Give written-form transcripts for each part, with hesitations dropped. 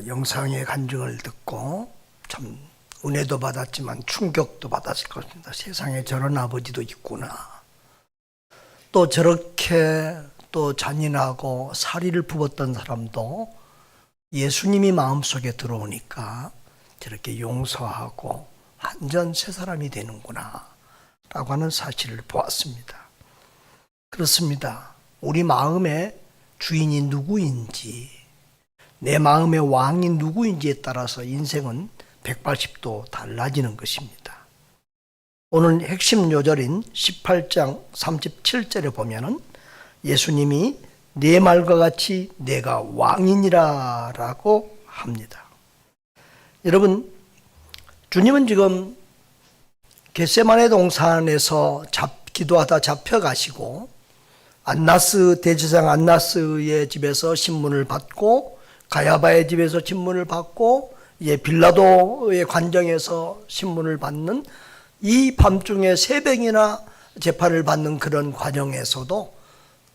영상의 간증을 듣고 참 은혜도 받았지만 충격도 받았을 것입니다. 세상에 저런 아버지도 있구나. 또 저렇게 또 잔인하고 사리를 부었던 사람도 예수님이 마음속에 들어오니까 저렇게 용서하고 완전 새 사람이 되는구나 라고 하는 사실을 보았습니다. 그렇습니다. 우리 마음의 주인이 누구인지, 내 마음의 왕이 누구인지에 따라서 인생은 180도 달라지는 것입니다. 오늘 핵심 요절인 18장 37절에 보면은 예수님이 내 말과 같이 내가 왕이니라 라고 합니다. 여러분, 주님은 지금 겟세마네 동산에서 기도하다 잡혀가시고 안나스 대제사장 안나스의 집에서 신문을 받고 가야바의 집에서 신문을 받고 빌라도의 관정에서 신문을 받는 이 밤중에 새벽이나 재판을 받는 그런 과정에서도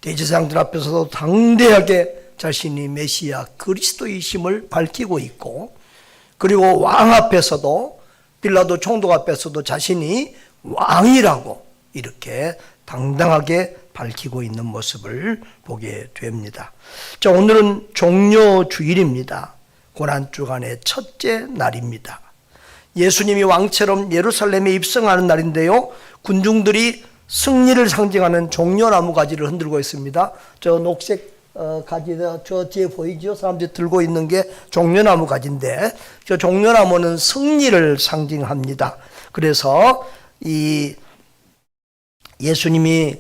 대제사장들 앞에서도 당대하게 자신이 메시아 그리스도이심을 밝히고 있고, 그리고 왕 앞에서도 빌라도 총독 앞에서도 자신이 왕이라고 이렇게 당당하게 밝히고 있는 모습을 보게 됩니다. 자, 오늘은 종려주일입니다. 고난주간의 첫째 날입니다. 예수님이 왕처럼 예루살렘에 입성하는 날인데요, 군중들이 승리를 상징하는 종려나무 가지를 흔들고 있습니다. 저 녹색 가지 저 뒤에 보이죠? 사람들이 들고 있는 게 종려나무 가지인데, 저 종려나무는 승리를 상징합니다. 그래서 이 예수님이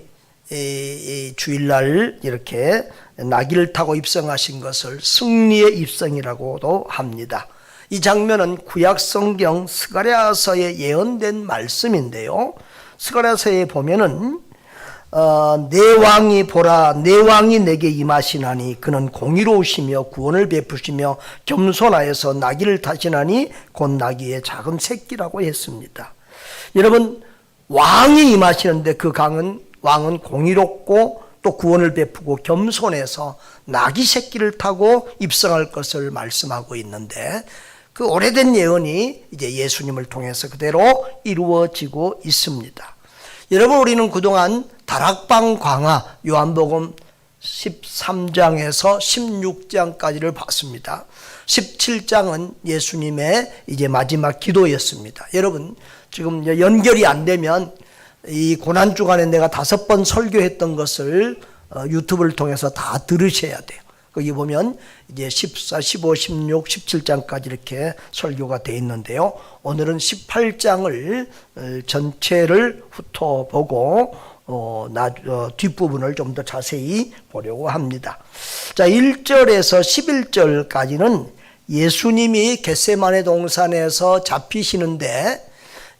이 주일날 이렇게 나귀를 타고 입성하신 것을 승리의 입성이라고도 합니다. 이 장면은 구약 성경 스가랴서에 예언된 말씀인데요, 스가랴서에 보면은 내 왕이 보라, 내 왕이 내게 임하시나니 그는 공의로우시며 구원을 베푸시며 겸손하여서 나귀를 타시나니 곧 나귀의 작은 새끼라고 했습니다. 여러분, 왕이 임하시는데 그 왕은 공의롭고 또 구원을 베푸고 겸손해서 나귀 새끼를 타고 입성할 것을 말씀하고 있는데, 그 오래된 예언이 이제 예수님을 통해서 그대로 이루어지고 있습니다. 여러분, 우리는 그동안 다락방 광화 요한복음 13장에서 16장까지를 봤습니다. 17장은 예수님의 이제 마지막 기도였습니다. 여러분, 지금 연결이 안 되면 이 고난주간에 내가 5번 설교했던 것을 유튜브를 통해서 다 들으셔야 돼요. 거기 보면 이제 14, 15, 16, 17장까지 이렇게 설교가 되어 있는데요, 오늘은 18장을 전체를 훑어보고 뒷부분을 좀 더 자세히 보려고 합니다. 자, 1절에서 11절까지는 예수님이 겟세마네 동산에서 잡히시는데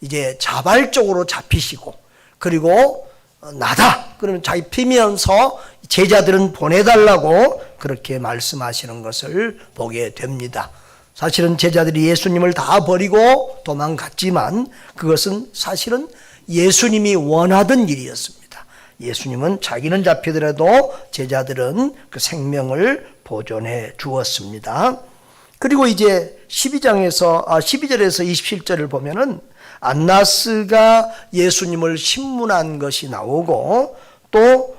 이제 자발적으로 잡히시고, 그리고 나다 그러면 잡히면서 제자들은 보내달라고 그렇게 말씀하시는 것을 보게 됩니다. 사실은 제자들이 예수님을 다 버리고 도망갔지만 그것은 사실은 예수님이 원하던 일이었습니다. 예수님은 자기는 잡히더라도 제자들은 그 생명을 보존해 주었습니다. 그리고 이제 12절에서 27절을 보면은 안나스가 예수님을 신문한 것이 나오고, 또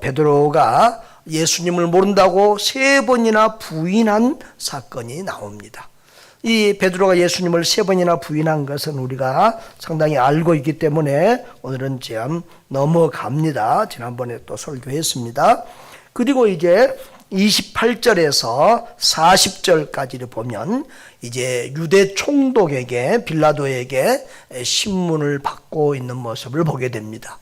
베드로가 예수님을 모른다고 3번이나 부인한 사건이 나옵니다. 이 베드로가 예수님을 3번이나 부인한 것은 우리가 상당히 알고 있기 때문에 오늘은 좀 넘어갑니다. 지난번에 또 설교했습니다. 그리고 이제 28절에서 40절까지를 보면 이제 유대 총독에게, 빌라도에게 신문을 받고 있는 모습을 보게 됩니다.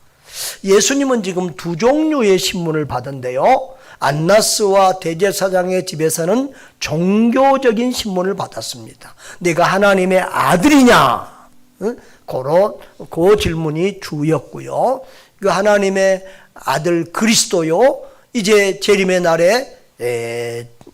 예수님은 지금 2종류의 신문을 받은데요, 안나스와 대제사장의 집에서는 종교적인 신문을 받았습니다. 내가 하나님의 아들이냐? 그 질문이 주였고요. 그 하나님의 아들 그리스도요, 이제 재림의 날에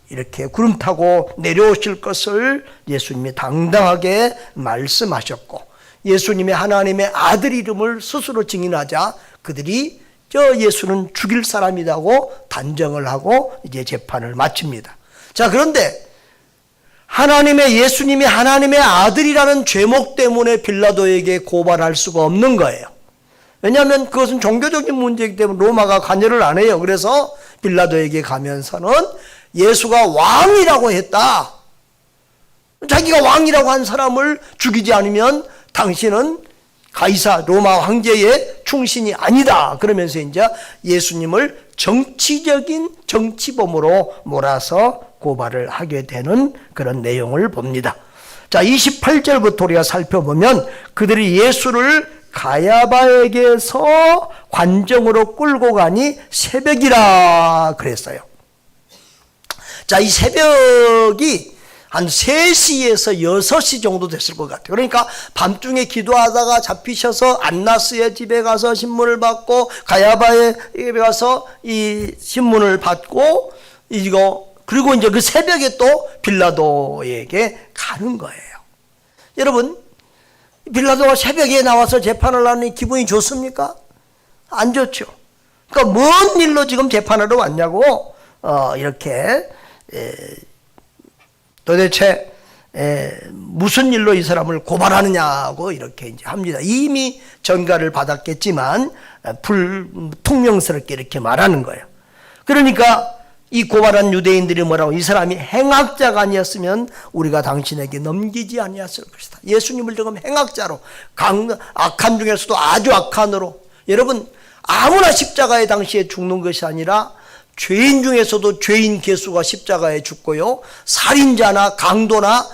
이렇게 구름 타고 내려오실 것을 예수님이 당당하게 말씀하셨고, 예수님의 하나님의 아들 이름을 스스로 증인하자 그들이 저 예수는 죽일 사람이라고 단정을 하고 이제 재판을 마칩니다. 자, 그런데 하나님의 예수님이 하나님의 아들이라는 죄목 때문에 빌라도에게 고발할 수가 없는 거예요. 왜냐하면 그것은 종교적인 문제이기 때문에 로마가 관여를 안 해요. 그래서 빌라도에게 가면서는 예수가 왕이라고 했다. 자기가 왕이라고 한 사람을 죽이지 않으면 당신은 가이사 로마 황제의 충신이 아니다. 그러면서 이제 예수님을 정치적인 정치범으로 몰아서 고발을 하게 되는 그런 내용을 봅니다. 자, 28절부터 우리가 살펴보면 그들이 예수를 가야바에게서 관정으로 끌고 가니 새벽이라 그랬어요. 자, 이 새벽이 한 3시에서 6시 정도 됐을 것 같아요. 그러니까 밤중에 기도하다가 잡히셔서 안나스의 집에 가서 신문을 받고 가야바에 가서 이 신문을 받고 그리고 이제 그 새벽에 또 빌라도에게 가는 거예요. 여러분, 빌라도가 새벽에 나와서 재판을 하니 기분이 좋습니까? 안 좋죠. 그러니까 뭔 일로 지금 재판하러 왔냐고 이렇게 도대체 무슨 일로 이 사람을 고발하느냐고 이렇게 이제 합니다. 이미 전가를 받았겠지만 불통명스럽게 이렇게 말하는 거예요. 그러니까 이 고발한 유대인들이 뭐라고, 이 사람이 행악자가 아니었으면 우리가 당신에게 넘기지 아니었을 것이다. 예수님을 지금 행악자로, 악한 중에서도 아주 악한으로, 여러분 아무나 십자가에 당시에 죽는 것이 아니라 죄인 중에서도 죄인 개수가 십자가에 죽고요, 살인자나 강도나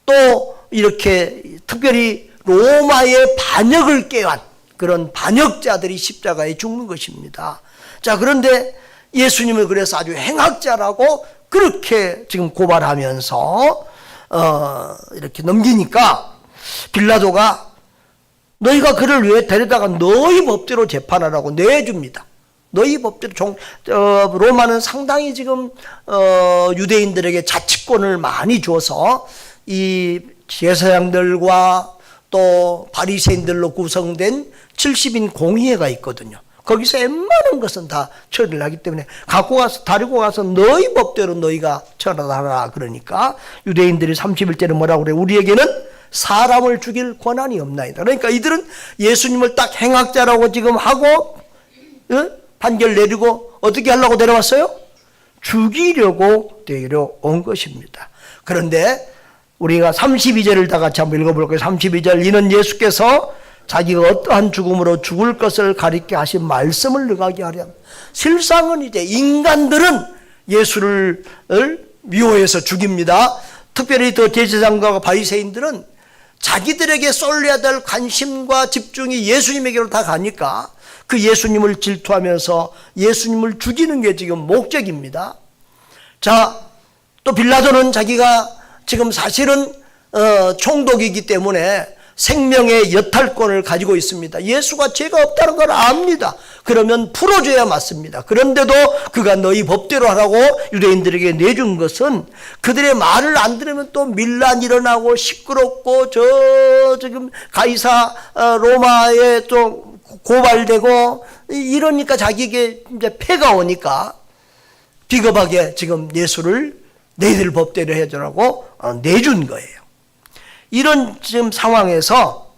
또 이렇게 특별히 로마의 반역을 꾀한 그런 반역자들이 십자가에 죽는 것입니다. 자, 그런데 예수님을 그래서 아주 행악자라고 그렇게 지금 고발하면서 이렇게 넘기니까 빌라도가 너희가 그를 왜 데려다가 너희 법대로 재판하라고 내줍니다. 너희 법대로 로마는 상당히 지금 유대인들에게 자치권을 많이 줘서 이 제사장들과 또 바리새인들로 구성된 70인 공의회가 있거든요. 거기서 웬만한 것은 다 처리를 하기 때문에 다리고 가서 너희 법대로 너희가 처리하라. 그러니까 유대인들이 31절에 뭐라고 그래? 우리에게는 사람을 죽일 권한이 없나이다. 그러니까 이들은 예수님을 딱 행악자라고 지금 하고 판결 내리고 어떻게 하려고 데려왔어요? 죽이려고 데려온 것입니다. 그런데 우리가 32절을 다 같이 한번 읽어볼까요? 32절, 이는 예수께서 자기가 어떠한 죽음으로 죽을 것을 가리켜 하신 말씀을 능하게 하려. 실상은 이제 인간들은 예수를 미워해서 죽입니다. 특별히 더 제사장과 바리새인들은 자기들에게 쏠려야 될 관심과 집중이 예수님에게로 다 가니까 그 예수님을 질투하면서 예수님을 죽이는 게 지금 목적입니다. 자, 또 빌라도는 자기가 지금 사실은 총독이기 때문에 생명의 여탈권을 가지고 있습니다. 예수가 죄가 없다는 걸 압니다. 그러면 풀어줘야 맞습니다. 그런데도 그가 너희 법대로 하라고 유대인들에게 내준 것은 그들의 말을 안 들으면 또 밀란 일어나고 시끄럽고 지금 가이사 로마에 또 고발되고 이러니까 자기에게 이제 폐가 오니까 비겁하게 지금 예수를 너희들 법대로 해주라고 내준 거예요. 이런 지금 상황에서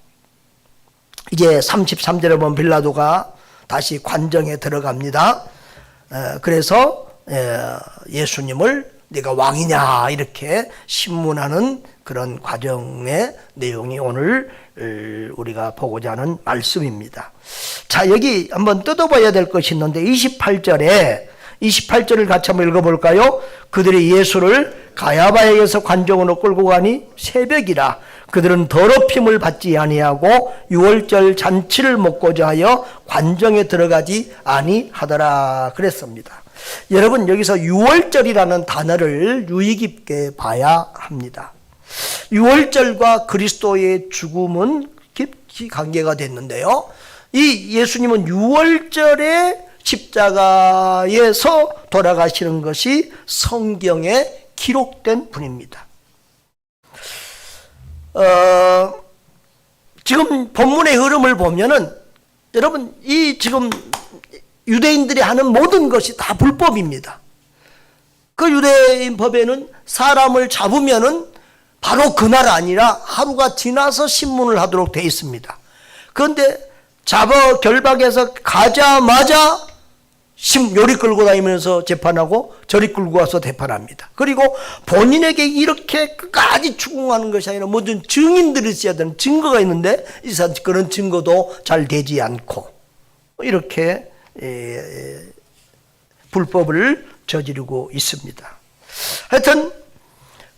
이제 33절에 보면 빌라도가 다시 관정에 들어갑니다. 그래서 예수님을 네가 왕이냐 이렇게 신문하는 그런 과정의 내용이 오늘 우리가 보고자 하는 말씀입니다. 자, 여기 한번 뜯어봐야 될 것이 있는데 28절을 같이 한번 읽어볼까요? 그들이 예수를 가야바에게서 관정으로 끌고 가니 새벽이라. 그들은 더럽힘을 받지 아니하고 유월절 잔치를 먹고자 하여 관정에 들어가지 아니하더라 그랬습니다. 여러분, 여기서 유월절이라는 단어를 유의 깊게 봐야 합니다. 유월절과 그리스도의 죽음은 깊이 관계가 됐는데요, 이 예수님은 유월절에 십자가에서 돌아가시는 것이 성경에 기록된 분입니다. 지금 본문의 흐름을 보면은 여러분, 이 지금 유대인들이 하는 모든 것이 다 불법입니다. 그 유대인 법에는 사람을 잡으면은 바로 그날 아니라 하루가 지나서 신문을 하도록 되어 있습니다. 그런데 잡아 결박해서 가자마자 요리 끌고 다니면서 재판하고 저리 끌고 와서 재판합니다. 그리고 본인에게 이렇게 끝까지 추궁하는 것이 아니라 모든 증인들이 있어야 되는 증거가 있는데 이 사람 그런 증거도 잘 되지 않고 이렇게 불법을 저지르고 있습니다. 하여튼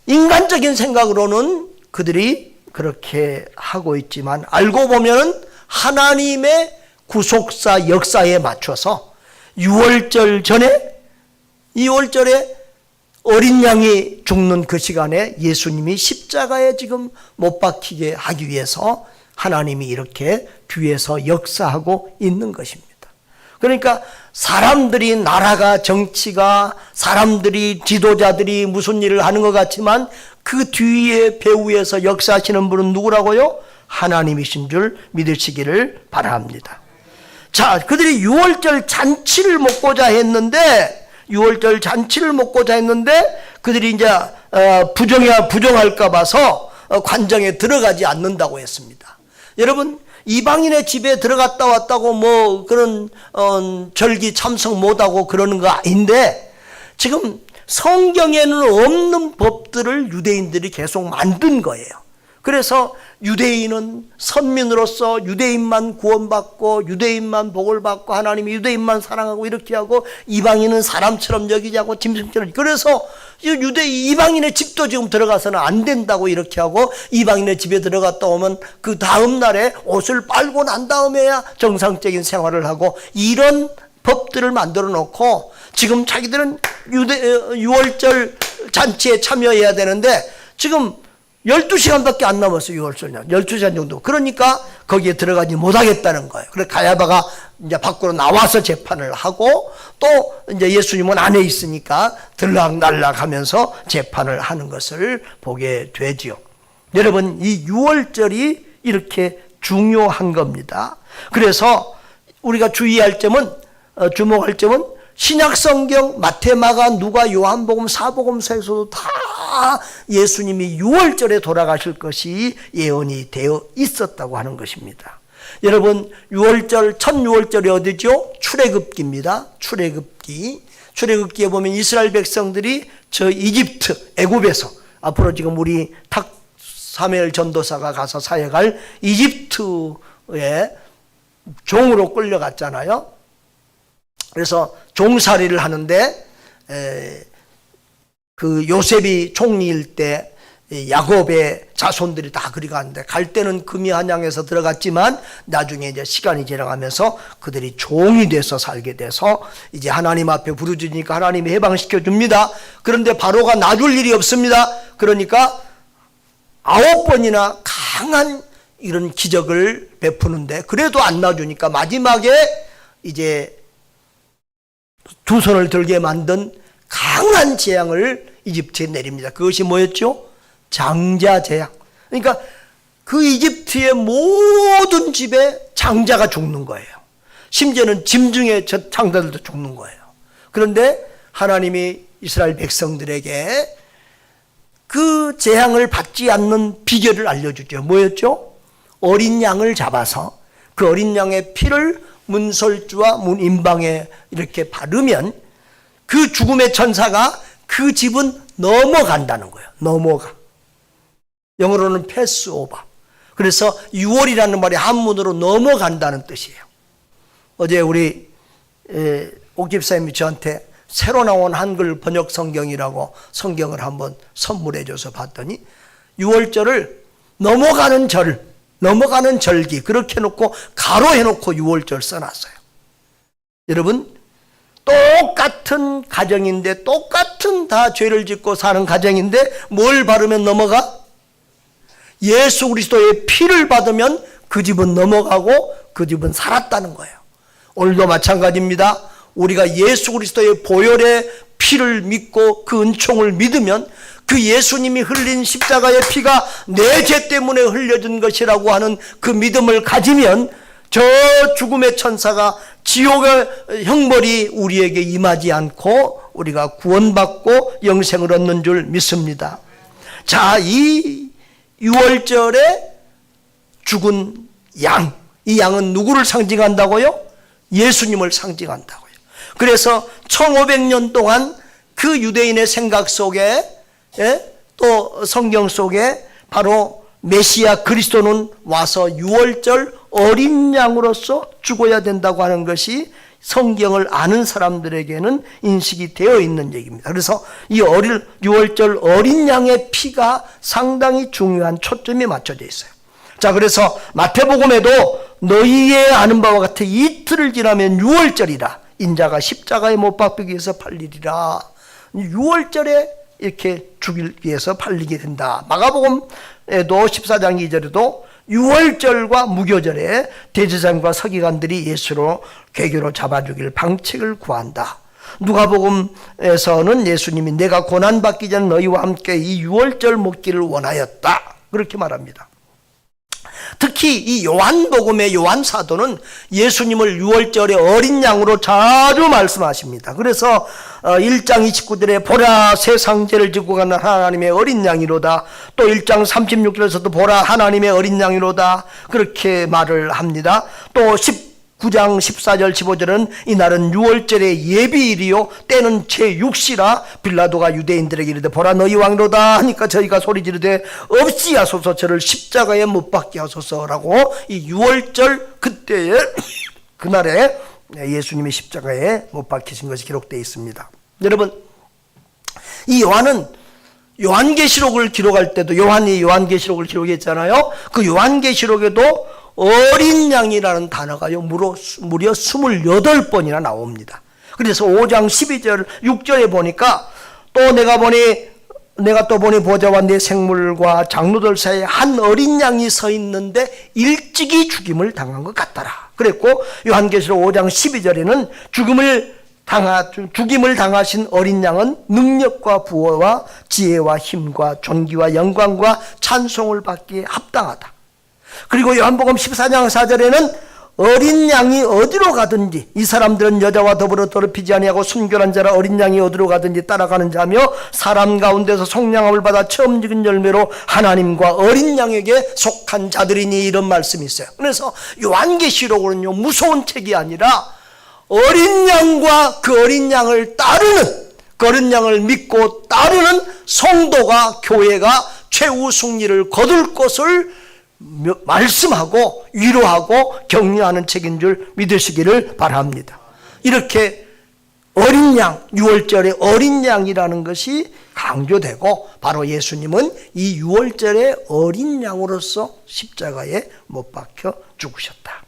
인간적인 생각으로는 그들이 그렇게 하고 있지만 알고 보면 하나님의 구속사 역사에 맞춰서 6월절 전에 2월절에 어린 양이 죽는 그 시간에 예수님이 십자가에 지금 못 박히게 하기 위해서 하나님이 이렇게 뒤에서 역사하고 있는 것입니다. 그러니까 사람들이 나라가 정치가 사람들이 지도자들이 무슨 일을 하는 것 같지만 그 뒤에 배후에서 역사하시는 분은 누구라고요? 하나님이신 줄 믿으시기를 바랍니다. 자, 그들이 6월절 잔치를 먹고자 했는데 6월절 잔치를 먹고자 했는데 그들이 이제 부정할까 봐서 관정에 들어가지 않는다고 했습니다. 여러분 이방인의 집에 들어갔다 왔다고 뭐 그런 절기 참석 못하고 그러는 거 아닌데 지금 성경에는 없는 법들을 유대인들이 계속 만든 거예요. 그래서 유대인은 선민으로서 유대인만 구원받고 유대인만 복을 받고 하나님이 유대인만 사랑하고 이렇게 하고 이방인은 사람처럼 여기지 않고 짐승처럼, 그래서 이방인의 집도 지금 들어가서는 안 된다고 이렇게 하고 이방인의 집에 들어갔다 오면 그 다음 날에 옷을 빨고 난 다음에야 정상적인 생활을 하고 이런 법들을 만들어 놓고 지금 자기들은 6월절 잔치에 참여해야 되는데 지금 12시간밖에 안 남았어요. 6월절 12시간 정도. 그러니까 거기에 들어가지 못하겠다는 거예요. 그래서 가야바가 이제 밖으로 나와서 재판을 하고 또 이제 예수님은 안에 있으니까 들락날락 하면서 재판을 하는 것을 보게 되죠. 여러분, 이 6월절이 이렇게 중요한 겁니다. 그래서 우리가 주의할 점은, 주목할 점은 신약 성경 마태, 마가, 누가, 요한복음, 사복음서에서도 다 예수님이 6월절에 돌아가실 것이 예언이 되어 있었다고 하는 것입니다. 여러분, 6월절, 첫 6월절이 어디죠? 출애굽기입니다. 출애굽기에 보면 이스라엘 백성들이 저 이집트, 애굽에서 앞으로 지금 우리 사무엘 전도사가 가서 사역할 이집트에 종으로 끌려갔잖아요. 그래서 종살이를 하는데 그 요셉이 총리일 때 야곱의 자손들이 다 그리 가는데 갈 때는 금이 한양에서 들어갔지만 나중에 이제 시간이 지나가면서 그들이 종이 돼서 살게 돼서 이제 하나님 앞에 부르짖으니까 하나님이 해방시켜 줍니다. 그런데 바로가 놔줄 일이 없습니다. 그러니까 9번이나 강한 이런 기적을 베푸는데 그래도 안 놔주니까 마지막에 이제 두 손을 들게 만든 강한 재앙을 이집트에 내립니다. 그것이 뭐였죠? 장자 재앙. 그러니까 그 이집트의 모든 집에 장자가 죽는 거예요. 심지어는 짐 중에 저 장자들도 죽는 거예요. 그런데 하나님이 이스라엘 백성들에게 그 재앙을 받지 않는 비결을 알려주죠. 뭐였죠? 어린 양을 잡아서 그 어린 양의 피를 문설주와 문 임방에 이렇게 바르면 그 죽음의 천사가 그 집은 넘어간다는 거예요. 넘어가. 영어로는 패스오버. 그래서 6월이라는 말이 한문으로 넘어간다는 뜻이에요. 어제 우리 옥 집사님이 저한테 새로 나온 한글 번역 성경이라고 성경을 한번 선물해 줘서 봤더니 6월절을 넘어가는 절, 넘어가는 절기 그렇게 해놓고 가로 해놓고 6월절 써놨어요. 여러분, 똑같은 가정인데 똑같은 다 죄를 짓고 사는 가정인데 뭘 바르면 넘어가? 예수 그리스도의 피를 받으면 그 집은 넘어가고 그 집은 살았다는 거예요. 오늘도 마찬가지입니다. 우리가 예수 그리스도의 보혈의 피를 믿고 그 은총을 믿으면 그 예수님이 흘린 십자가의 피가 내 죄 때문에 흘려진 것이라고 하는 그 믿음을 가지면 저 죽음의 천사가 지옥의 형벌이 우리에게 임하지 않고 우리가 구원받고 영생을 얻는 줄 믿습니다. 자, 이 6월절에 죽은 양, 이 양은 누구를 상징한다고요? 예수님을 상징한다고요. 그래서 1500년 동안 그 유대인의 생각 속에, 또 성경 속에 바로 메시아 그리스도는 와서 6월절 어린 양으로서 죽어야 된다고 하는 것이 성경을 아는 사람들에게는 인식이 되어 있는 얘기입니다. 그래서 이 6월절 어린 양의 피가 상당히 중요한 초점이 맞춰져 있어요. 자, 그래서 마태복음에도 너희의 아는 바와 같이 이틀을 지나면 6월절이라 인자가 십자가에 못 박히기 위해서 팔리리라. 6월절에 이렇게 죽일 위해서 팔리게 된다. 마가복음에도 14장 2절에도 6월절과 무교절에 대제사장과 서기관들이 예수로 괴교로 잡아주길 방책을 구한다. 누가복음에서는 예수님이 내가 고난받기 전 너희와 함께 이 6월절 먹기를 원하였다. 그렇게 말합니다. 특히 이 요한복음의 요한사도는 예수님을 6월절의 어린 양으로 자주 말씀하십니다. 그래서 1장 29절에 보라 세상죄를 지고 가는 하나님의 어린 양이로다. 또 1장 36절에서도 보라 하나님의 어린 양이로다. 그렇게 말을 합니다. 또 19장 14절 15절은 이날은 6월절의 예비일이요 때는 제6시라 빌라도가 유대인들에게 이르되 보라 너희 왕이로다 하니까 저희가 소리 지르되 없이 하소서 저를 십자가에 못 박게 하소서라고 이 6월절 그때에 그날에 예수님이 십자가에 못 박히신 것이 기록되어 있습니다. 여러분, 이 요한은 요한계시록을 기록할 때도 요한이 요한계시록을 기록했잖아요. 그 요한계시록에도 어린 양이라는 단어가요 무려 28번이나 나옵니다. 그래서 5장 12절 6절에 보니까 또 내가 또 보니 보좌와 내 생물과 장로들 사이에 한 어린 양이 서 있는데 일찍이 죽임을 당한 것 같더라. 그랬고 요한계시록 5장 12절에는 죽임을 당하신 어린 양은 능력과 부어와 지혜와 힘과 존귀와 영광과 찬송을 받기에 합당하다. 그리고 요한복음 14장 4절에는 어린 양이 어디로 가든지 이 사람들은 여자와 더불어 더럽히지 아니하고 순결한 자라 어린 양이 어디로 가든지 따라가는 자며 사람 가운데서 속량함을 받아 처음 익은 열매로 하나님과 어린 양에게 속한 자들이니 이런 말씀이 있어요. 그래서 요한계시록으로는요 무서운 책이 아니라 어린 양과 그 어린 양을 따르는 그 어린 양을 믿고 따르는 성도가 교회가 최후 승리를 거둘 것을 말씀하고 위로하고 격려하는 책인 줄 믿으시기를 바랍니다. 이렇게 어린 양, 6월절의 어린 양이라는 것이 강조되고 바로 예수님은 이 6월절의 어린 양으로서 십자가에 못 박혀 죽으셨다.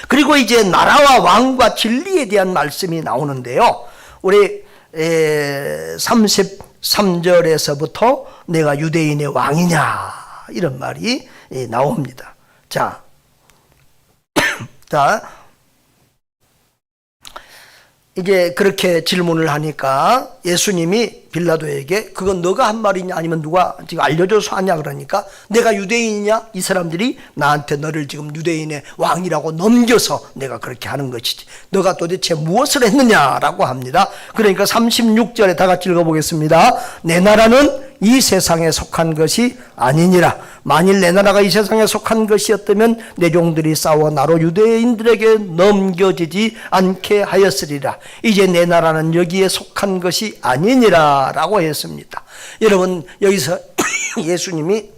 그리고 이제 나라와 왕과 진리에 대한 말씀이 나오는데요. 우리 33절에서부터 내가 유대인의 왕이냐 이런 말이 나옵니다. 자, 이제 그렇게 질문을 하니까 예수님이 빌라도에게 그건 너가 한 말이냐 아니면 누가 지금 알려줘서 하냐 그러니까 내가 유대인이냐 이 사람들이 나한테 너를 지금 유대인의 왕이라고 넘겨서 내가 그렇게 하는 것이지 너가 도대체 무엇을 했느냐라고 합니다. 그러니까 36절에 다 같이 읽어보겠습니다. 내 나라는 이 세상에 속한 것이 아니니라. 만일 내 나라가 이 세상에 속한 것이었다면 내 종들이 싸워 나로 유대인들에게 넘겨지지 않게 하였으리라. 이제 내 나라는 여기에 속한 것이 아니니라 라고 했습니다. 여러분 여기서 예수님이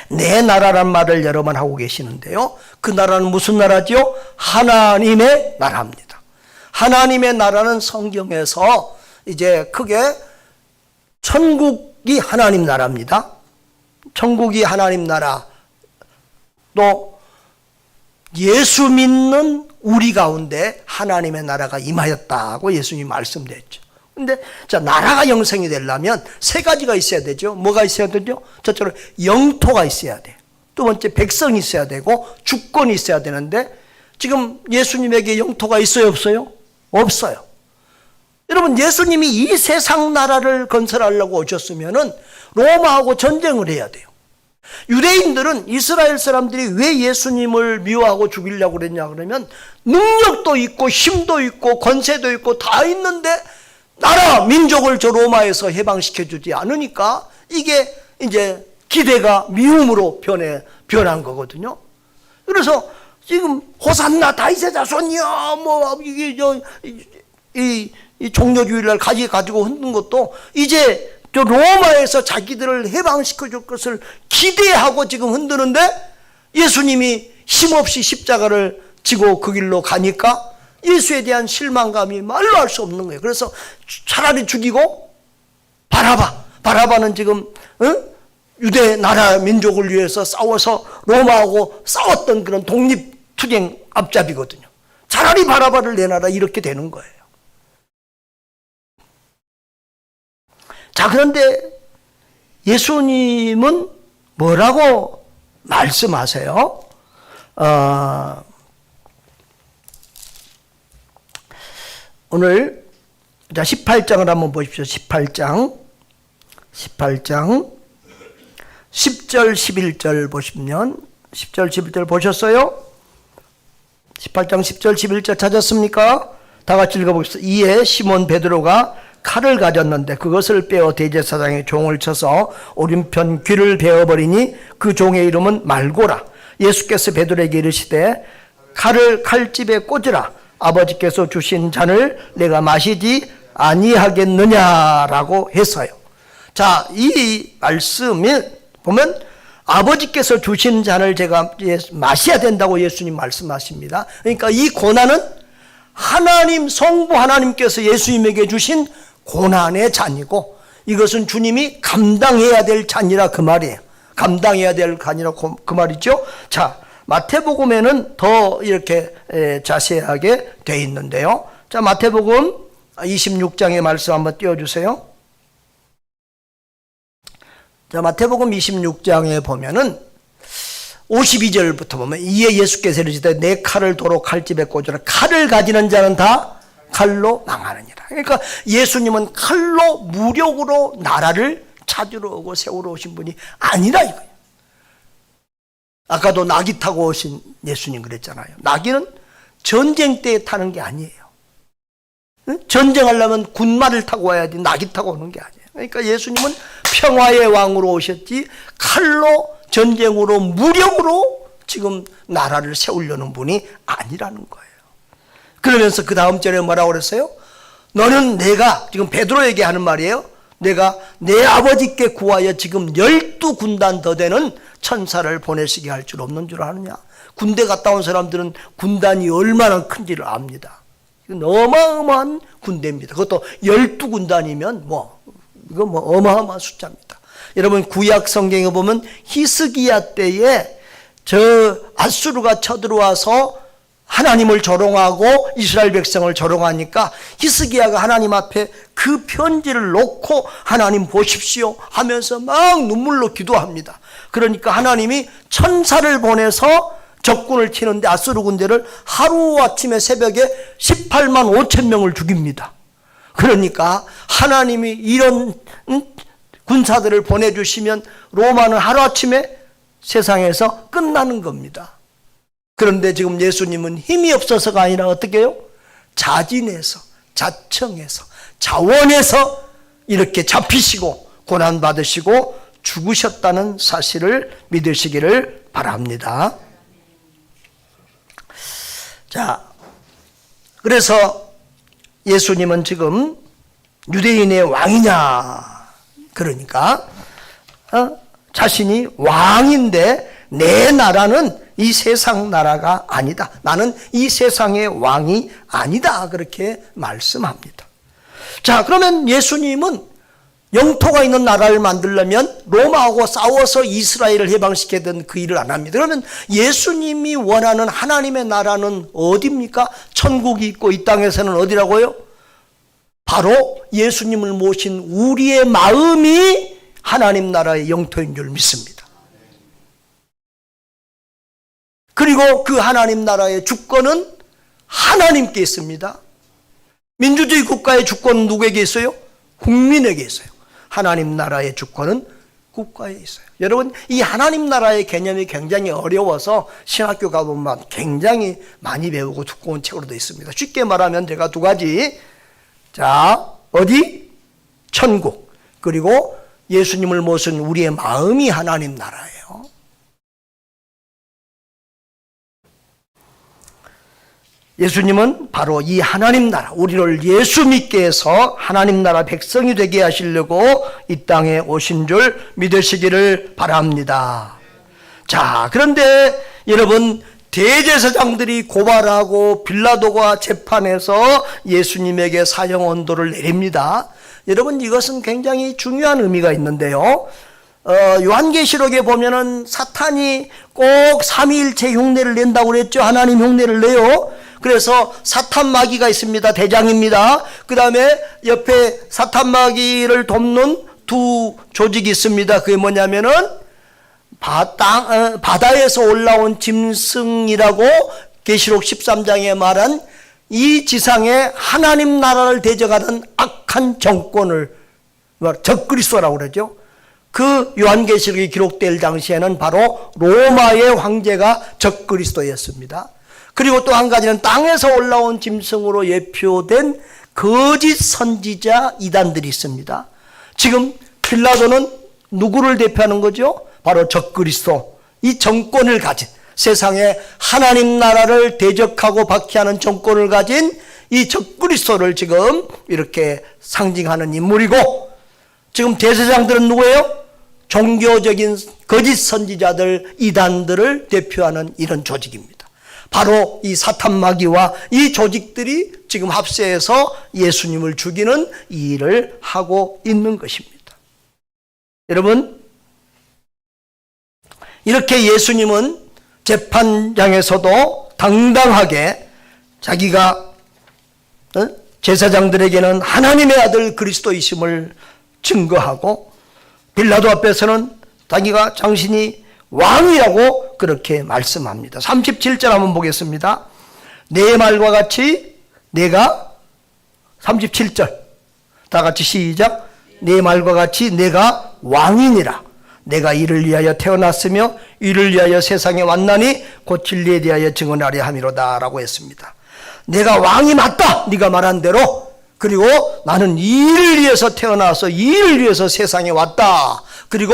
내 나라란 말을 여러 번 하고 계시는데요. 그 나라는 무슨 나라죠? 하나님의 나라입니다. 하나님의 나라는 성경에서 이제 크게 천국이 하나님 나라입니다. 천국이 하나님 나라. 또 예수 믿는 우리 가운데 하나님의 나라가 임하였다고 예수님이 말씀드렸죠. 근데 자 나라가 형성이 되려면 세 가지가 있어야 되죠. 뭐가 있어야 되죠? 저처럼 영토가 있어야 돼요. 두 번째 백성이 있어야 되고 주권이 있어야 되는데 지금 예수님에게 영토가 있어요 없어요? 없어요. 여러분 예수님이 이 세상 나라를 건설하려고 오셨으면은 로마하고 전쟁을 해야 돼요. 유대인들은 이스라엘 사람들이 왜 예수님을 미워하고 죽이려고 그랬냐 그러면 능력도 있고 힘도 있고 권세도 있고 다 있는데 나라, 민족을 저 로마에서 해방시켜주지 않으니까 이게 이제 기대가 미움으로 변한 거거든요. 그래서 지금 호산나 다윗의 자손이야, 뭐 이게 이 종려주의를 가지고 흔든 것도 이제 저 로마에서 자기들을 해방시켜줄 것을 기대하고 지금 흔드는데 예수님이 힘없이 십자가를 지고 그 길로 가니까 예수에 대한 실망감이 말로 할 수 없는 거예요. 그래서 차라리 죽이고 바라바는 지금 유대 나라 민족을 위해서 싸워서 로마하고 싸웠던 그런 독립투쟁 앞잡이거든요. 차라리 바라바를 내놔라 이렇게 되는 거예요. 자, 그런데 예수님은 뭐라고 말씀하세요? 오늘 18장을 한번 보십시오. 18장 10절 11절 보시면 10절 11절 보셨어요? 18장 10절 11절 찾았습니까? 다 같이 읽어보겠습니다. 이에 시몬 베드로가 칼을 가졌는데 그것을 빼어 대제사장의 종을 쳐서 오른편 귀를 베어버리니 그 종의 이름은 말고라. 예수께서 베드로에게 이르시되 칼을 칼집에 꽂으라. 아버지께서 주신 잔을 내가 마시지 아니하겠느냐라고 했어요. 자, 이 말씀에 보면 아버지께서 주신 잔을 제가 마셔야 된다고 예수님 말씀하십니다. 그러니까 이 고난은 하나님 성부 하나님께서 예수님에게 주신 고난의 잔이고 이것은 주님이 감당해야 될 잔이라 그 말이에요. 감당해야 될 잔이라 그 말이죠. 자, 마태복음에는 더 이렇게 자세하게 되어 있는데요. 자, 마태복음 26장의 말씀 한번 띄워주세요. 자, 마태복음 26장에 보면은 52절부터 보면 이에 예수께서 이르시되 내 칼을 도로 칼집에 꽂으라. 칼을 가지는 자는 다 칼로 망하느니라. 그러니까 예수님은 칼로 무력으로 나라를 찾으러 오고 세우러 오신 분이 아니라 이거예요. 아까도 나귀 타고 오신 예수님 그랬잖아요. 나귀는 전쟁 때 타는 게 아니에요. 전쟁하려면 군마를 타고 와야지 나귀 타고 오는 게 아니에요. 그러니까 예수님은 평화의 왕으로 오셨지 칼로 전쟁으로 무력으로 지금 나라를 세우려는 분이 아니라는 거예요. 그러면서 그 다음 절에 뭐라고 그랬어요? 너는 내가 지금 베드로에게 하는 말이에요. 내가 내 아버지께 구하여 지금 12군단 더 되는 천사를 보내시게 할 줄 없는 줄 아느냐? 군대 갔다 온 사람들은 군단이 얼마나 큰지를 압니다. 이건 어마어마한 군대입니다. 그것도 12군단이면 이거 어마어마한 숫자입니다. 여러분 구약 성경에 보면 히스기야 때에 저 아수르가 쳐들어와서 하나님을 조롱하고 이스라엘 백성을 조롱하니까 히스기야가 하나님 앞에 그 편지를 놓고 하나님 보십시오 하면서 막 눈물로 기도합니다. 그러니까 하나님이 천사를 보내서 적군을 치는데 아수르 군대를 하루아침에 새벽에 18만 5천 명을 죽입니다. 그러니까 하나님이 이런 군사들을 보내주시면 로마는 하루아침에 세상에서 끝나는 겁니다. 그런데 지금 예수님은 힘이 없어서가 아니라 어떻게 해요? 자진해서, 자청해서, 자원해서 이렇게 잡히시고 고난받으시고 죽으셨다는 사실을 믿으시기를 바랍니다. 자, 그래서 예수님은 지금 유대인의 왕이냐? 그러니까 자신이 왕인데 내 나라는 이 세상 나라가 아니다. 나는 이 세상의 왕이 아니다. 그렇게 말씀합니다. 자, 그러면 예수님은 영토가 있는 나라를 만들려면 로마하고 싸워서 이스라엘을 해방시키던 그 일을 안 합니다. 그러면 예수님이 원하는 하나님의 나라는 어디입니까? 천국이 있고 이 땅에서는 어디라고요? 바로 예수님을 모신 우리의 마음이 하나님 나라의 영토인 줄 믿습니다. 그리고 그 하나님 나라의 주권은 하나님께 있습니다. 민주주의 국가의 주권은 누구에게 있어요? 국민에게 있어요. 하나님 나라의 주권은 국가에 있어요. 여러분, 이 하나님 나라의 개념이 굉장히 어려워서 신학교 가보면 굉장히 많이 배우고 두꺼운 책으로 되어 있습니다. 쉽게 말하면 제가 두 가지. 자, 어디? 천국. 그리고 예수님을 모신 우리의 마음이 하나님 나라예요. 예수님은 바로 이 하나님 나라, 우리를 예수 믿게 해서 하나님 나라 백성이 되게 하시려고 이 땅에 오신 줄 믿으시기를 바랍니다. 자, 그런데 여러분, 대제사장들이 고발하고 빌라도가 재판해서 예수님에게 사형 언도를 내립니다. 여러분, 이것은 굉장히 중요한 의미가 있는데요. 요한계시록에 보면은 사탄이 꼭 삼위일체 흉내를 낸다고 그랬죠. 하나님 흉내를 내요. 그래서 사탄 마귀가 있습니다. 대장입니다. 그 다음에 옆에 사탄 마귀를 돕는 두 조직이 있습니다. 그게 뭐냐면은 바다에서 올라온 짐승이라고 계시록 13장에 말한 이 지상에 하나님 나라를 대적하는 악한 정권을 적그리스도라고 그러죠. 그 요한계시록이 기록될 당시에는 바로 로마의 황제가 적그리스도였습니다. 그리고 또 한 가지는 땅에서 올라온 짐승으로 예표된 거짓 선지자 이단들이 있습니다. 지금 빌라도는 누구를 대표하는 거죠? 바로 적그리스도, 이 정권을 가진, 세상에 하나님 나라를 대적하고 박해하는 정권을 가진 이 적그리스도를 지금 이렇게 상징하는 인물이고, 지금 대제사장들은 누구예요? 종교적인 거짓 선지자들, 이단들을 대표하는 이런 조직입니다. 바로 이 사탄 마귀와 이 조직들이 지금 합세해서 예수님을 죽이는 이 일을 하고 있는 것입니다. 여러분, 이렇게 예수님은 재판장에서도 당당하게 자기가 제사장들에게는 하나님의 아들 그리스도이심을 증거하고, 빌라도 앞에서는 자기가 당신이 왕이라고 그렇게 말씀합니다. 37절 한번 보겠습니다. 내 말과 같이 내가, 37절 다 같이 시작. 내 말과 같이 내가 왕이니라. 내가 이를 위하여 태어났으며 이를 위하여 세상에 왔나니 곧 진리에 대하여 증언하려 함이로다 라고 했습니다. 내가 왕이 맞다, 네가 말한 대로. 그리고 나는 이 일을 위해서 태어나서 이 일을 위해서 세상에 왔다. 그리고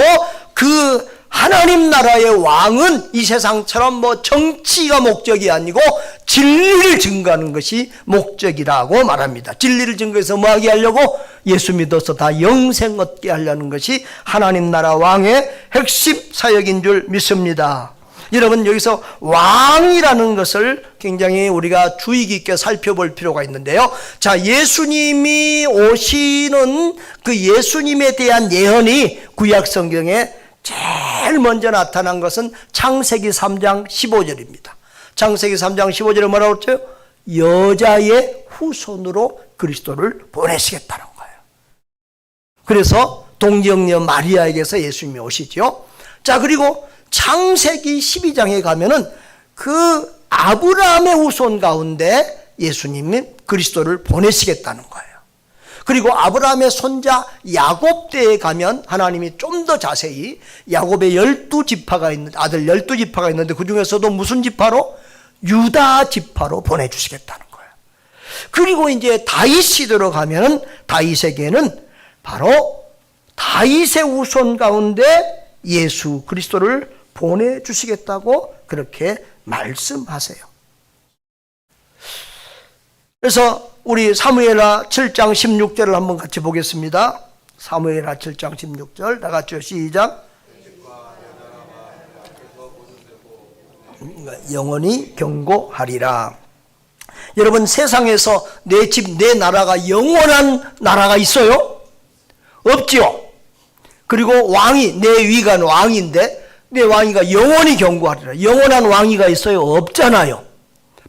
그 하나님 나라의 왕은 이 세상처럼 뭐 정치가 목적이 아니고 진리를 증거하는 것이 목적이라고 말합니다. 진리를 증거해서 뭐 하게 하려고? 예수 믿어서 다 영생 얻게 하려는 것이 하나님 나라 왕의 핵심 사역인 줄 믿습니다. 여러분, 여기서 왕이라는 것을 굉장히 우리가 주의 깊게 살펴볼 필요가 있는데요. 자, 예수님이 오시는 그 예수님에 대한 예언이 구약 성경에 제일 먼저 나타난 것은 창세기 3장 15절입니다. 창세기 3장 15절에 뭐라고 그랬죠? 여자의 후손으로 그리스도를 보내시겠다는 거예요. 그래서 동정녀 마리아에게서 예수님이 오시죠. 자, 그리고 창세기 12장에 가면은 그 아브라함의 후손 가운데 예수님이 그리스도를 보내시겠다는 거예요. 그리고 아브라함의 손자 야곱 때에 가면 하나님이 좀 더 자세히 야곱의 12지파가 있는, 아들 12지파가 있는데 그 중에서도 무슨 지파로? 유다 지파로 보내주시겠다는 거예요. 그리고 이제 다윗 시대로 가면은 다윗에게는 바로 다윗의 후손 가운데 예수 그리스도를 보내주시겠다고 그렇게 말씀하세요. 그래서 우리 사무엘하 7장 16절을 한번 같이 보겠습니다. 사무엘하 7장 16절 다 같이요. 시작. 영원히 경고하리라. 여러분, 세상에서 내 집, 내 나라가 영원한 나라가 있어요? 없지요. 그리고 왕이, 내 위가 왕인데 내 왕위가 영원히 경고하리라. 영원한 왕위가 있어요? 없잖아요.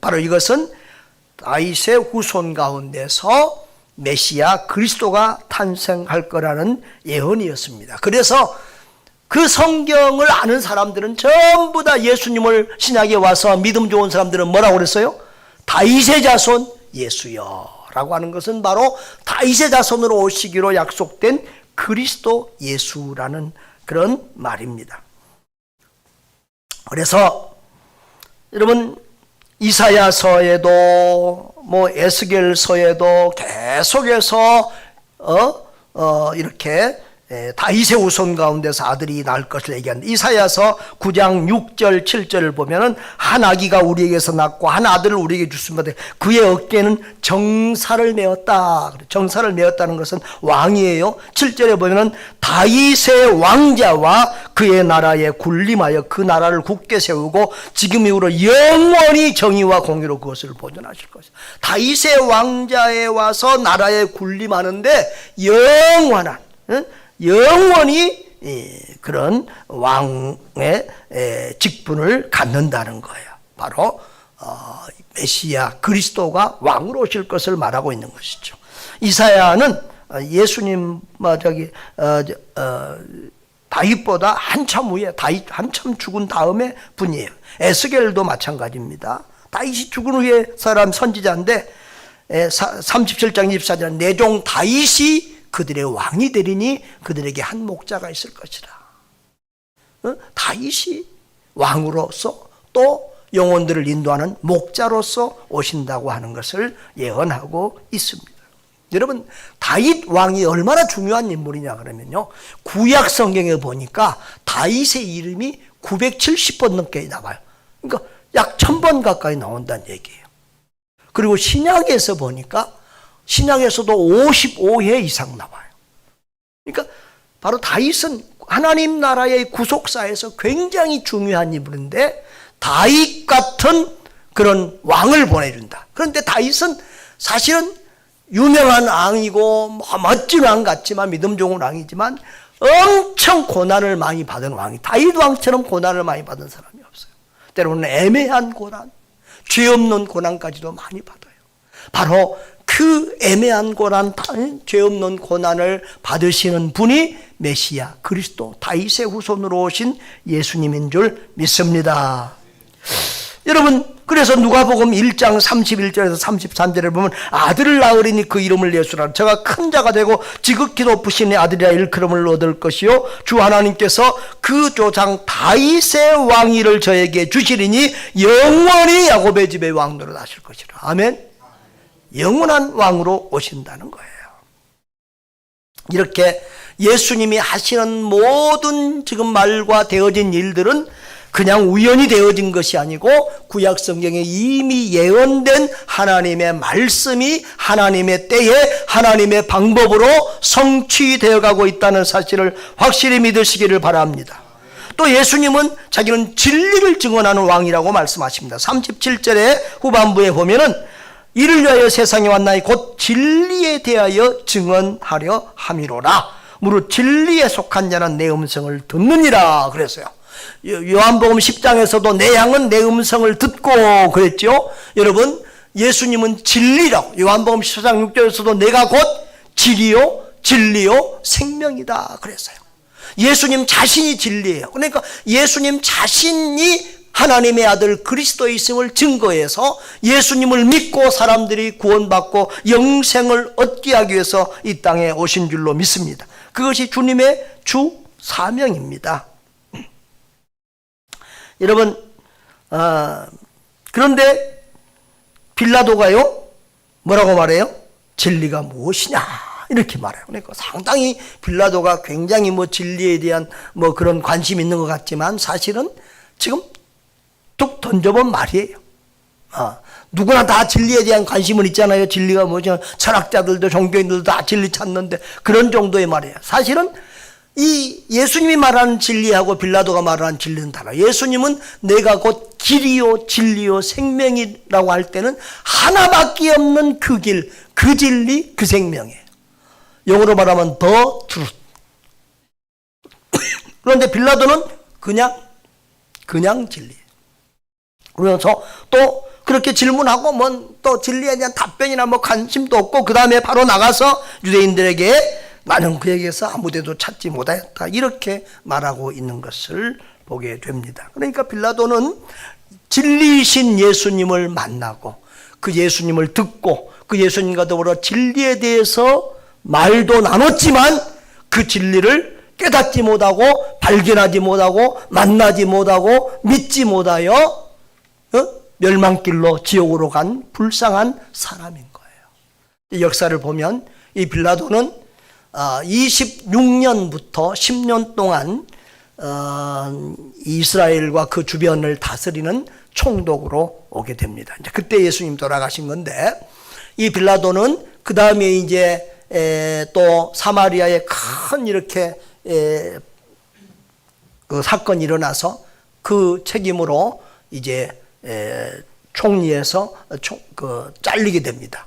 바로 이것은 다윗의 후손 가운데서 메시아 그리스도가 탄생할 거라는 예언이었습니다. 그래서 그 성경을 아는 사람들은 전부 다 예수님을 신약에 와서 믿음 좋은 사람들은 뭐라고 그랬어요? 다윗의 자손 예수여 라고 하는 것은 바로 다윗의 자손으로 오시기로 약속된 그리스도 예수라는 그런 말입니다. 그래서 여러분, 이사야서에도 뭐 에스겔서에도 계속해서 이렇게 다윗의 후손 가운데서 아들이 낳을 것을 얘기하는데, 이사야서 9장 6절 7절을 보면은 한 아기가 우리에게서 낳고 한 아들을 우리에게 주심받아 그의 어깨에는 정사를 메었다. 정사를 메었다는 것은 왕이에요. 7절에 보면은 다윗의 왕자와 그의 나라에 군림하여 그 나라를 굳게 세우고 지금 이후로 영원히 정의와 공의로 그것을 보존하실 것이다. 다윗의 왕자에 와서 나라에 군림하는데 영원히 그런 왕의 직분을 갖는다는 거예요. 바로 메시아 그리스도가 왕으로 오실 것을 말하고 있는 것이죠. 이사야는 예수님 다윗보다 한참 후에, 다윗 한참 죽은 다음에 분이에요. 에스겔도 마찬가지입니다. 다윗이 죽은 후에 사람 선지자인데 37장 24절 내 종 다윗이 그들의 왕이 되리니 그들에게 한 목자가 있을 것이라. 다윗이 왕으로서 또 영혼들을 인도하는 목자로서 오신다고 하는 것을 예언하고 있습니다. 여러분, 다윗 왕이 얼마나 중요한 인물이냐 그러면요, 구약 성경에 보니까 다윗의 이름이 970번 넘게 나와요. 그러니까 약 1000번 가까이 나온다는 얘기예요. 그리고 신약에서 보니까 신약에서도 55회 이상 나와요. 그러니까 바로 다윗은 하나님 나라의 구속사에서 굉장히 중요한 인물인데 다윗 같은 그런 왕을 보내준다. 그런데 다윗은 사실은 유명한 왕이고 멋진 왕 같지만, 믿음 좋은 왕이지만 엄청 고난을 많이 받은 왕이, 다윗 왕처럼 고난을 많이 받은 사람이 없어요. 때로는 애매한 고난, 죄 없는 고난까지도 많이 받아요. 바로 그 애매한 고난, 죄 없는 고난을 받으시는 분이 메시아 그리스도, 다윗의 후손으로 오신 예수님인 줄 믿습니다. 여러분, 그래서 누가복음 1장 31절에서 33절에 보면 아들을 낳으리니 그 이름을 예수라. 저가 큰 자가 되고 지극히 높으신 아들이라 일컬음을 얻을 것이요 주 하나님께서 그 조상 다윗의 왕위를 저에게 주시리니 영원히 야곱의 집의 왕 노릇하실 것이라. 아멘. 영원한 왕으로 오신다는 거예요. 이렇게 예수님이 하시는 모든 지금 말과 되어진 일들은 그냥 우연히 되어진 것이 아니고 구약 성경에 이미 예언된 하나님의 말씀이 하나님의 때에 하나님의 방법으로 성취되어 가고 있다는 사실을 확실히 믿으시기를 바랍니다. 또 예수님은 자기는 진리를 증언하는 왕이라고 말씀하십니다. 37절의 후반부에 보면은 이를 위하여 세상에 왔나니 곧 진리에 대하여 증언하려 함이로라. 무릇 진리에 속한 자는 내 음성을 듣느니라 그랬어요. 요한복음 10장에서도 내 양은 내 음성을 듣고 그랬죠. 여러분, 예수님은 진리라고, 요한복음 14장 6절에서도 내가 곧 길이요 진리요 생명이다 그랬어요. 예수님 자신이 진리예요. 그러니까 예수님 자신이 하나님의 아들 그리스도의 있음을 증거해서 예수님을 믿고 사람들이 구원받고 영생을 얻게 하기 위해서 이 땅에 오신 줄로 믿습니다. 그것이 주님의 주 사명입니다. 여러분, 그런데 빌라도가요 뭐라고 말해요? 진리가 무엇이냐 이렇게 말해요. 그러니까 상당히 빌라도가 굉장히 진리에 대한 그런 관심이 있는 것 같지만 사실은 지금 툭 던져본 말이에요. 누구나 다 진리에 대한 관심은 있잖아요. 진리가 뭐죠? 철학자들도 종교인들도 다 진리 찾는데 그런 정도의 말이에요. 사실은 이 예수님이 말하는 진리하고 빌라도가 말하는 진리는 달라요. 예수님은 내가 곧 길이요 진리요 생명이라고 할 때는 하나밖에 없는 그 길, 그 진리, 그 생명이에요. 영어로 말하면 the truth. 그런데 빌라도는 그냥 진리예요. 그래서 또 그렇게 질문하고 또 진리에 대한 답변이나 관심도 없고 그 다음에 바로 나가서 유대인들에게 나는 그에게서 아무데도 찾지 못하였다 이렇게 말하고 있는 것을 보게 됩니다. 그러니까 빌라도는 진리이신 예수님을 만나고 그 예수님을 듣고 그 예수님과 더불어 진리에 대해서 말도 나눴지만 그 진리를 깨닫지 못하고 발견하지 못하고 만나지 못하고 믿지 못하여 멸망길로 지옥으로 간 불쌍한 사람인 거예요. 이 역사를 보면 이 빌라도는 26년부터 10년 동안 이스라엘과 그 주변을 다스리는 총독으로 오게 됩니다. 이제 그때 예수님 돌아가신 건데, 이 빌라도는 그 다음에 이제 또 사마리아에 큰 이렇게 그 사건이 일어나서 그 책임으로 이제 총리에서 잘리게 됩니다.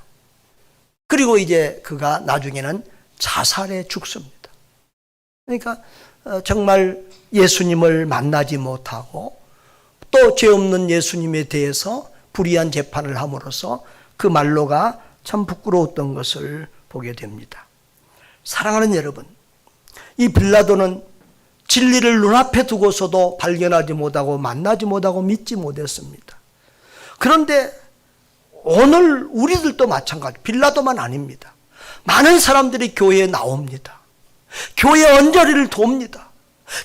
그리고 이제 그가 나중에는 자살해 죽습니다. 그러니까 정말 예수님을 만나지 못하고 또 죄 없는 예수님에 대해서 불의한 재판을 함으로써 그 말로가 참 부끄러웠던 것을 보게 됩니다. 사랑하는 여러분, 이 빌라도는 진리를 눈앞에 두고서도 발견하지 못하고 만나지 못하고 믿지 못했습니다. 그런데 오늘 우리들도 마찬가지, 빌라도만 아닙니다. 많은 사람들이 교회에 나옵니다. 교회 언저리를 돕니다.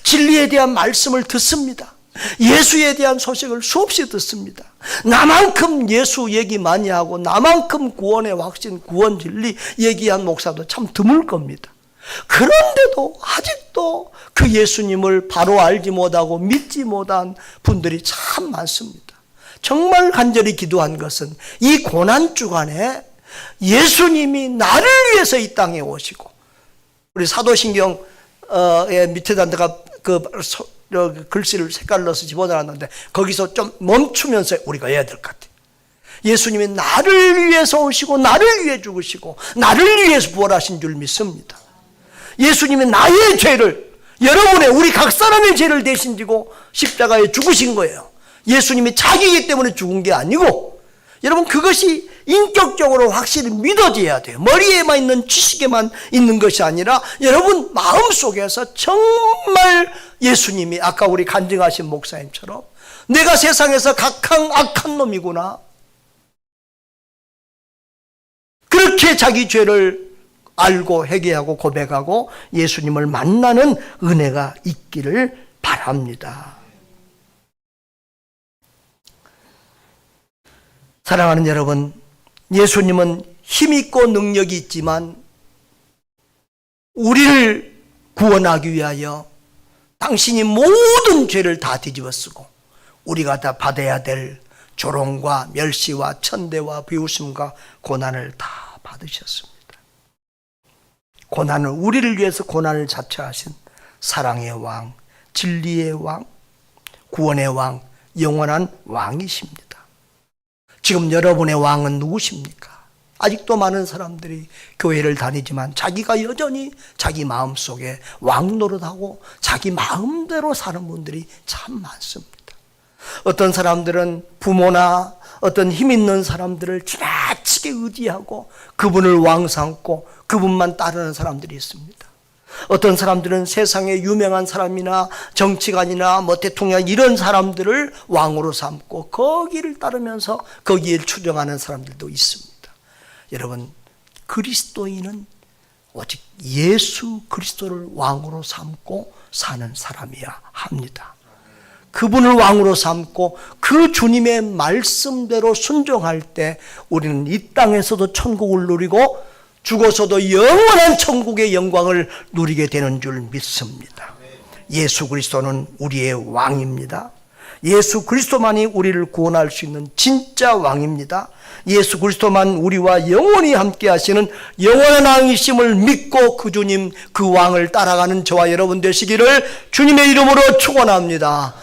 진리에 대한 말씀을 듣습니다. 예수에 대한 소식을 수없이 듣습니다. 나만큼 예수 얘기 많이 하고 나만큼 구원의 확신, 구원 진리 얘기한 목사도 참 드물 겁니다. 그런데도 아직도 그 예수님을 바로 알지 못하고 믿지 못한 분들이 참 많습니다. 정말 간절히 기도한 것은 이 고난 주간에 예수님이 나를 위해서 이 땅에 오시고, 우리 사도신경의 밑에다 내가 그 글씨를 색깔로 넣어서 집어넣었는데 거기서 좀 멈추면서 우리가 해야 될 것 같아요. 예수님이 나를 위해서 오시고 나를 위해 죽으시고 나를 위해서 부활하신 줄 믿습니다. 예수님이 나의 죄를, 여러분의, 우리 각 사람의 죄를 대신 지고 십자가에 죽으신 거예요. 예수님이 자기이기 때문에 죽은 게 아니고, 여러분 그것이 인격적으로 확실히 믿어져야 돼요. 머리에만 있는 지식에만 있는 것이 아니라 여러분 마음속에서 정말 예수님이 아까 우리 간증하신 목사님처럼 내가 세상에서 악한 놈이구나, 그렇게 자기 죄를 알고 회개하고 고백하고 예수님을 만나는 은혜가 있기를 바랍니다. 사랑하는 여러분, 예수님은 힘있고 능력이 있지만 우리를 구원하기 위하여 당신이 모든 죄를 다 뒤집어 쓰고 우리가 다 받아야 될 조롱과 멸시와 천대와 비웃음과 고난을 다 받으셨습니다. 고난을, 우리를 위해서 고난을 자처하신 사랑의 왕, 진리의 왕, 구원의 왕, 영원한 왕이십니다. 지금 여러분의 왕은 누구십니까? 아직도 많은 사람들이 교회를 다니지만 자기가 여전히 자기 마음속에 왕 노릇하고 자기 마음대로 사는 분들이 참 많습니다. 어떤 사람들은 부모나 어떤 힘 있는 사람들을 지나치게 의지하고 그분을 왕 삼고 그분만 따르는 사람들이 있습니다. 어떤 사람들은 세상에 유명한 사람이나 정치관이나 뭐 대통령 이런 사람들을 왕으로 삼고 거기를 따르면서 거기에 추종하는 사람들도 있습니다. 여러분, 그리스도인은 오직 예수 그리스도를 왕으로 삼고 사는 사람이어야 합니다. 그분을 왕으로 삼고 그 주님의 말씀대로 순종할 때 우리는 이 땅에서도 천국을 누리고 죽어서도 영원한 천국의 영광을 누리게 되는 줄 믿습니다. 예수 그리스도는 우리의 왕입니다. 예수 그리스도만이 우리를 구원할 수 있는 진짜 왕입니다. 예수 그리스도만 우리와 영원히 함께 하시는 영원한 왕이심을 믿고 그 주님, 그 왕을 따라가는 저와 여러분 되시기를 주님의 이름으로 축원합니다.